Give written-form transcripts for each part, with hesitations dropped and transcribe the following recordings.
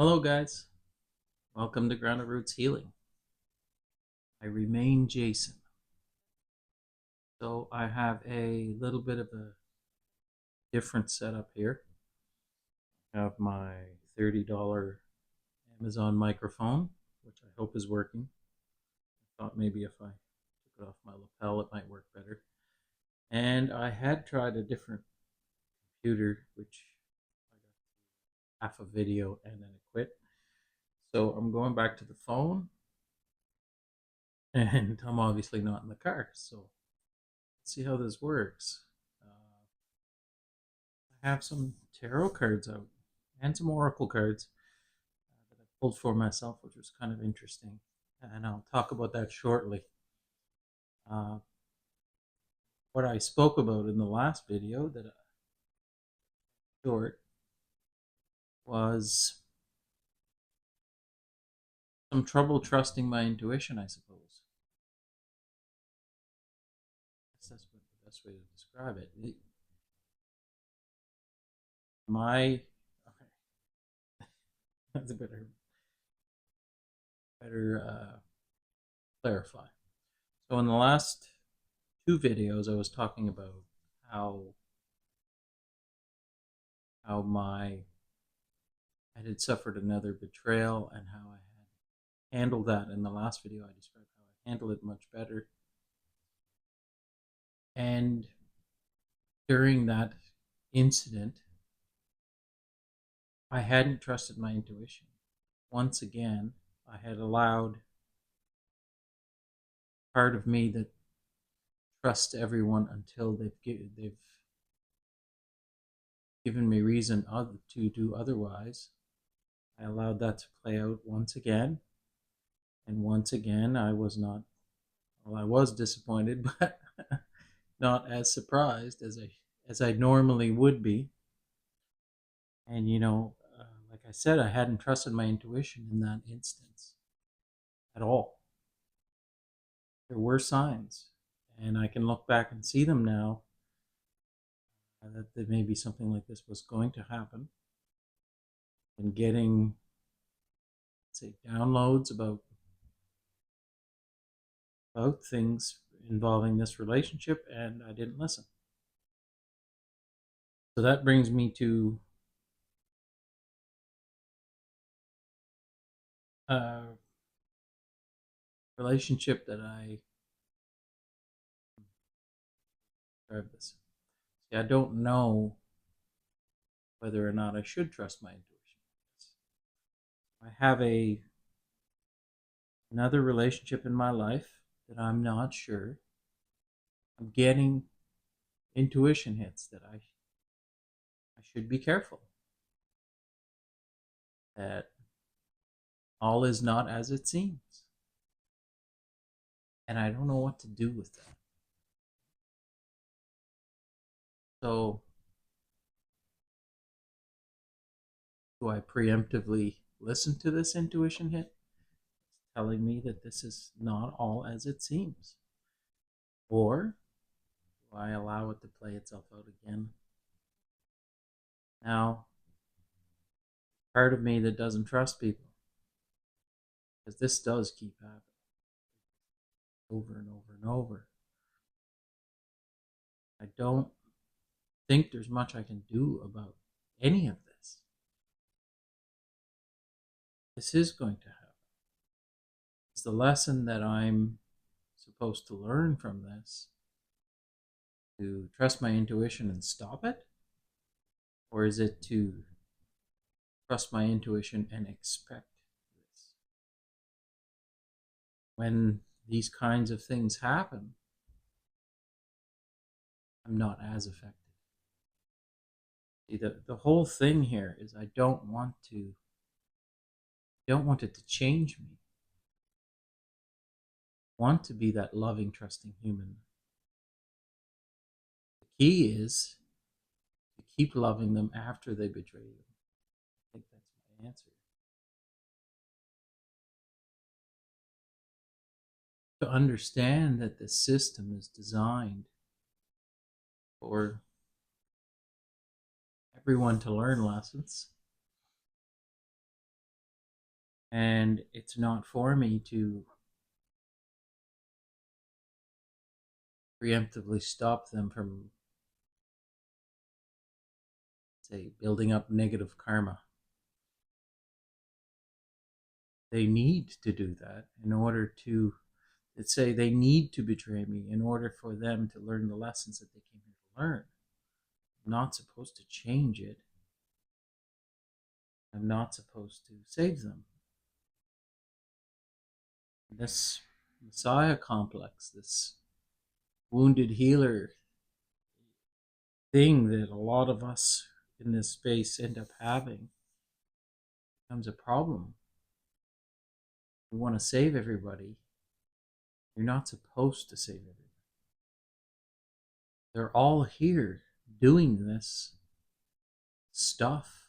Hello, guys. Welcome to Grounded Roots Healing. I remain Jason. So, I have a little bit of a different setup here. I have my $30 Amazon microphone, which I hope is working. I thought maybe if I took it off my lapel, it might work better. And I had tried a different computer, which I got half a video and then it quit. So, I'm going back to the phone, and I'm obviously not in the car. So, let's see how this works. I have some tarot cards out and some oracle cards that I pulled for myself, which was kind of interesting. And I'll talk about that shortly. Uh, what I spoke about in the last video that I short was some trouble trusting my intuition, I suppose. I guess that's the best way to describe it. My okay, that's a better clarify. So in the last two videos, I was talking about how my I had suffered another betrayal and how I had handled that. In the last video, I described how I handled it much better. And during that incident, I hadn't trusted my intuition. Once again, I had allowed part of me that trusts everyone until they've given me reason to do otherwise. I allowed that to play out once again, and once again I was not. Well, I was disappointed, but not as surprised as I normally would be. And like I said, I hadn't trusted my intuition in that instance at all. There were signs, and I can look back and see them now that maybe something like this was going to happen. And getting, say, downloads about things involving this relationship, and I didn't listen. So that brings me to a relationship that I describe this. See, I don't know whether or not I should trust my intuition. I have another relationship in my life that I'm not sure. I'm getting intuition hits that I should be careful. That all is not as it seems. And I don't know what to do with that. So, do I preemptively listen to this intuition hit? It's telling me that this is not all as it seems. Or do I allow it to play itself out again? Now, part of me that doesn't trust people, because this does keep happening over and over and over. I don't think there's much I can do about any of this. This is going to happen. It's the lesson that I'm supposed to learn from this, to trust my intuition and stop it? Or is it to trust my intuition and expect this? When these kinds of things happen, I'm not as effective. See, the whole thing here is I don't want it to change me. I want to be that loving, trusting human. The key is to keep loving them after they betray you. I think that's my answer. To understand that the system is designed for everyone to learn lessons. And it's not for me to preemptively stop them from, say, building up negative karma. They need to do that in order to, let's say, they need to betray me in order for them to learn the lessons that they came here to learn. I'm not supposed to change it. I'm not supposed to save them. This Messiah complex, this wounded healer thing that a lot of us in this space end up having becomes a problem. We want to save everybody. You're not supposed to save everybody. They're all here doing this stuff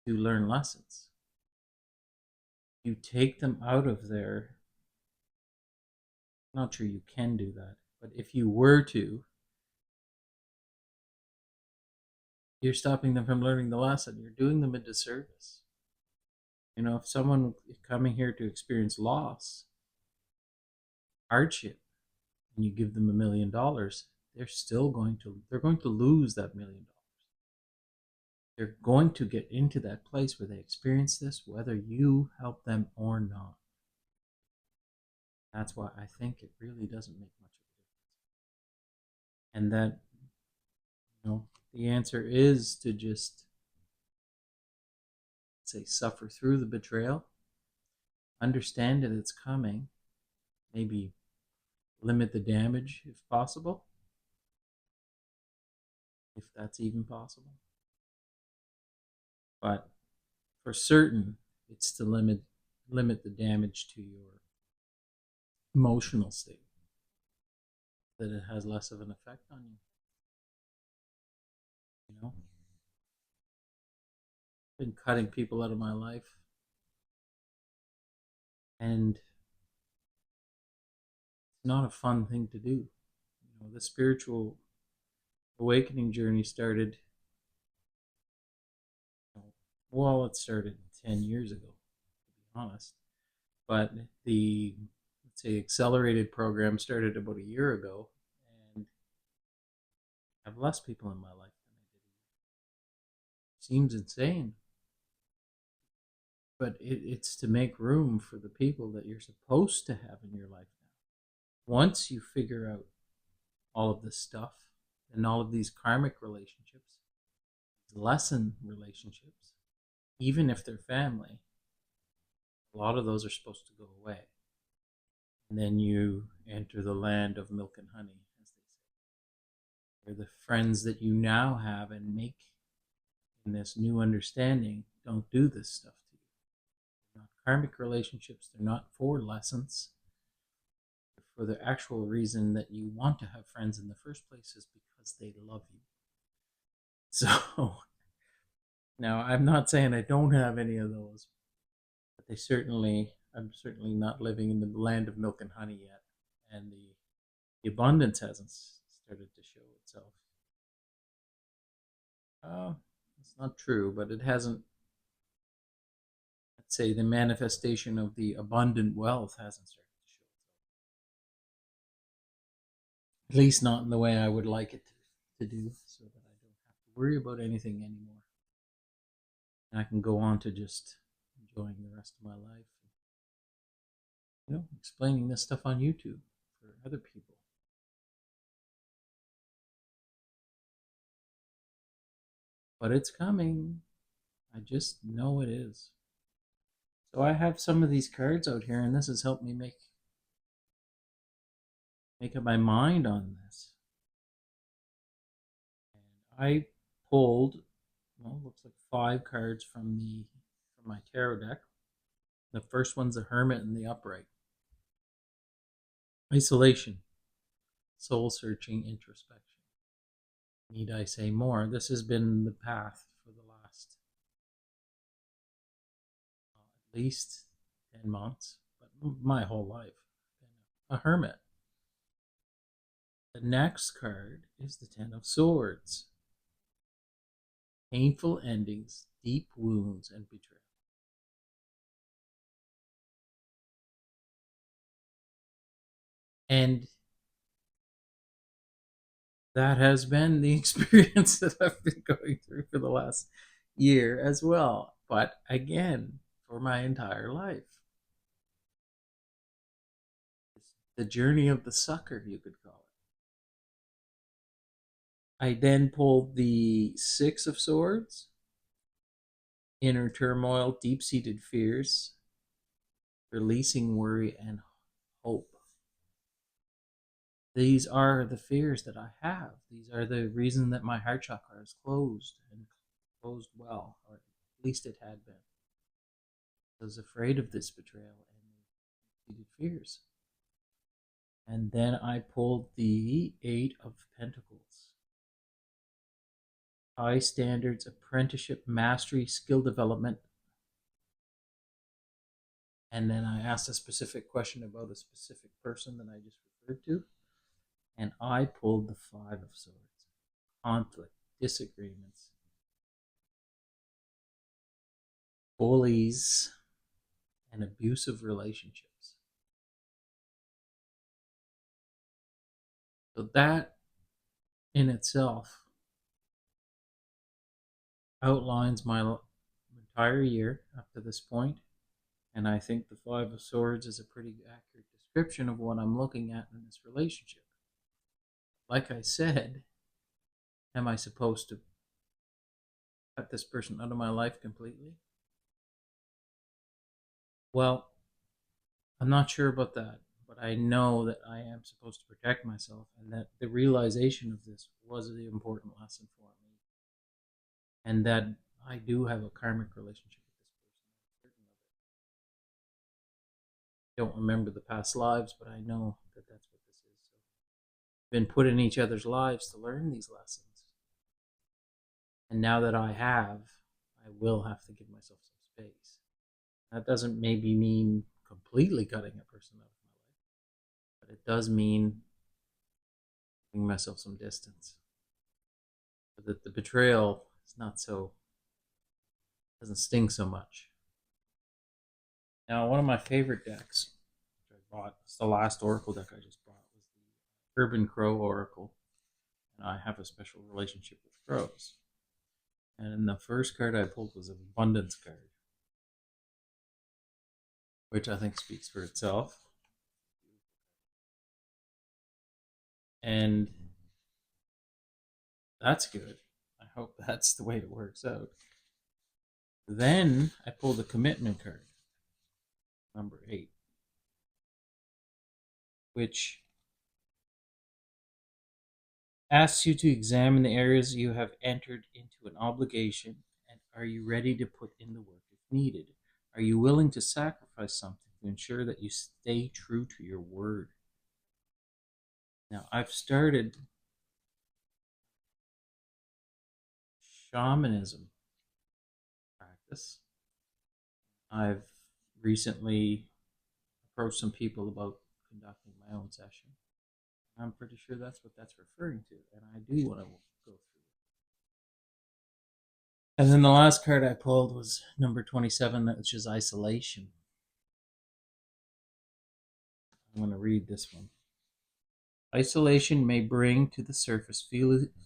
to learn lessons. You take them out of there. I'm not sure you can do that, but if you were to, you're stopping them from learning the lesson. You're doing them a disservice. You know, if someone is coming here to experience loss, hardship, and you give them $1,000,000, they're going to lose that $1,000,000. They're going to get into that place where they experience this, whether you help them or not. That's why I think it really doesn't make much of a difference. And that, the answer is to just, say, suffer through the betrayal, understand that it's coming, maybe limit the damage if possible, if that's even possible. But for certain, it's to limit the damage to your emotional state, that it has less of an effect on you. I've been cutting people out of my life, and it's not a fun thing to do. The spiritual awakening journey started, well, it started 10 years ago, to be honest. But the, let's say, accelerated program started about a year ago, and I have less people in my life than I did. Seems insane, but it's to make room for the people that you're supposed to have in your life now. Once you figure out all of this stuff and all of these karmic relationships, lesson relationships, even if they're family, a lot of those are supposed to go away. And then you enter the land of milk and honey, as they say, where the friends that you now have and make in this new understanding don't do this stuff to you. They're not karmic relationships, they're not for lessons. They're for the actual reason that you want to have friends in the first place is because they love you. So, now I'm not saying I don't have any of those, but I'm certainly not living in the land of milk and honey yet, and the abundance hasn't started to show itself. It's not true, but it hasn't. Let's say the manifestation of the abundant wealth hasn't started to show itself. At least not in the way I would like it to do, so that I don't have to worry about anything anymore. And I can go on to just enjoying the rest of my life. Explaining this stuff on YouTube for other people. But it's coming. I just know it is. So I have some of these cards out here, and this has helped me make up my mind on this. And I pulled, well, looks like 5 cards from my tarot deck. The first one's the Hermit in the upright. Isolation, soul searching, introspection. Need I say more? This has been the path for the last at least 10 months, but my whole life. A hermit. The next card is the Ten of Swords. Painful endings, deep wounds, and betrayal. And that has been the experience that I've been going through for the last year as well. But again, for my entire life. It's the journey of the sucker, you could call it. I then pulled the Six of Swords, inner turmoil, deep seated fears, releasing worry and hope. These are the fears that I have. These are the reason that my heart chakra is closed and closed well, or at least it had been. I was afraid of this betrayal and deep fears. And then I pulled the Eight of Pentacles. High standards, apprenticeship, mastery, skill development. And then I asked a specific question about a specific person that I just referred to. And I pulled the Five of Swords. Conflict, disagreements, bullies, and abusive relationships. So that in itself outlines my entire year up to this point. And I think the Five of Swords is a pretty accurate description of what I'm looking at in this relationship. Like I said, am I supposed to cut this person out of my life completely? Well, I'm not sure about that, but I know that I am supposed to protect myself, and that the realization of this was the important lesson for me, and that I do have a karmic relationship with this person. I don't remember the past lives, but I know that that's what this is. So, we've been put in each other's lives to learn these lessons, and now that I have, I will have to give myself some space. That doesn't maybe mean completely cutting a person out of my life, but it does mean giving myself some distance. So that the betrayal is not so, doesn't sting so much. Now, one of my favorite decks, which I bought, it's the last Oracle deck I just bought, was the Urban Crow Oracle. And I have a special relationship with crows. And the first card I pulled was an Abundance card, which I think speaks for itself. And that's good. I hope that's the way it works out. Then I pulled a Commitment card, number 8, which asks you to examine the areas you have entered into an obligation, and are you ready to put in the work if needed? Are you willing to sacrifice something to ensure that you stay true to your word? Now, I've started shamanism practice. I've recently approached some people about conducting my own session. I'm pretty sure that's what that's referring to, and I do want to go through it. And then the last card I pulled was number 27, which is isolation. I'm going to read this one. Isolation may bring to the surface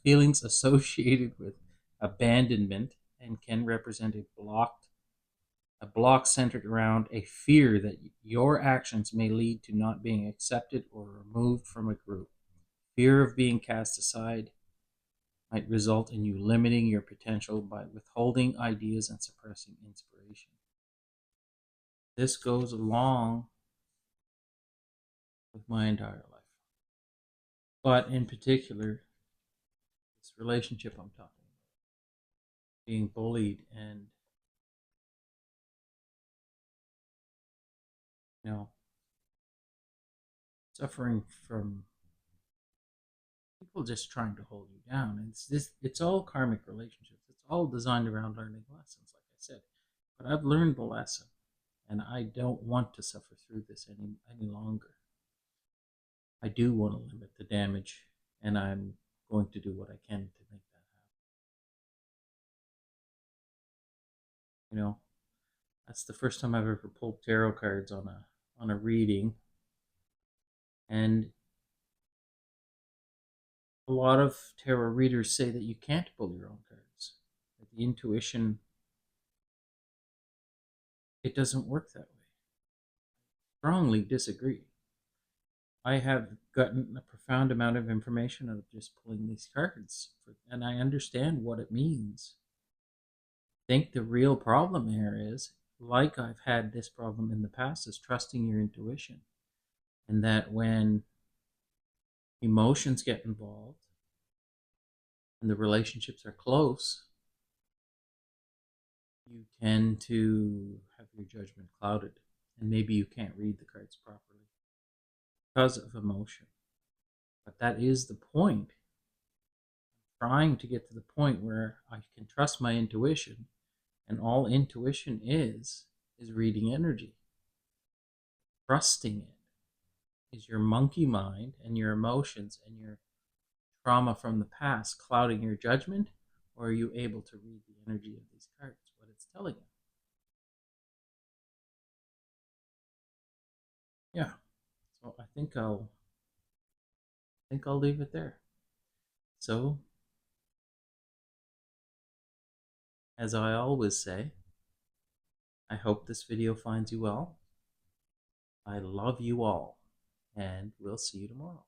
feelings associated with abandonment and can represent a block centered around a fear that your actions may lead to not being accepted or removed from a group. Fear of being cast aside might result in you limiting your potential by withholding ideas and suppressing inspiration. This goes along with my entire life. But in particular, this relationship I'm talking about, being bullied and, you know, suffering from people just trying to hold you down. And it's all karmic relationships. It's all designed around learning lessons, like I said. But I've learned the lesson, and I don't want to suffer through this any longer. I do want to limit the damage, and I'm going to do what I can to make that happen. You know, that's the first time I've ever pulled tarot cards on a reading. And a lot of tarot readers say that you can't pull your own cards. That the intuition, it doesn't work that way. Strongly disagree. I have gotten a profound amount of information out of just pulling these cards, and I understand what it means. I think the real problem here is, like I've had this problem in the past, is trusting your intuition. And that when emotions get involved and the relationships are close, you tend to have your judgment clouded. And maybe you can't read the cards properly because of emotion. But that is the point. I'm trying to get to the point where I can trust my intuition, and all intuition is reading energy. Trusting it is your monkey mind and your emotions and your trauma from the past clouding your judgment, or are you able to read the energy of these cards, what it's telling you? Yeah. So I think I'll leave it there. So, as I always say, I hope this video finds you well. I love you all, and we'll see you tomorrow.